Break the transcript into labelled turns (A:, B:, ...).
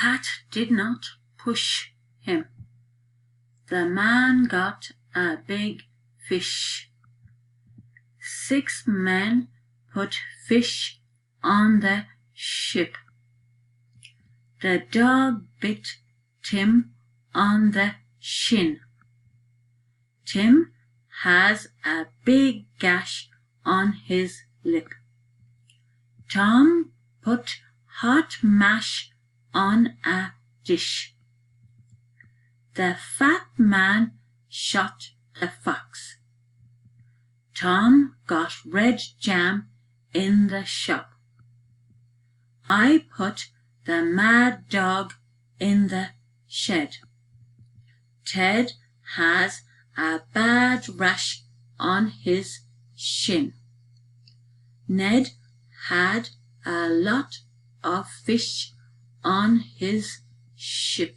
A: That did not push him. The man got a big fish. 6 men put fish on the ship. The dog bit Tim on the shin. Tim has a big gash on his lip. Tom put hot mash on a dish. The fat man shot the fox. Tom got red jam in the shop. I put the mad dog in the shed. Ted has a bad rash on his shin. Ned had a lot of fish on his ship.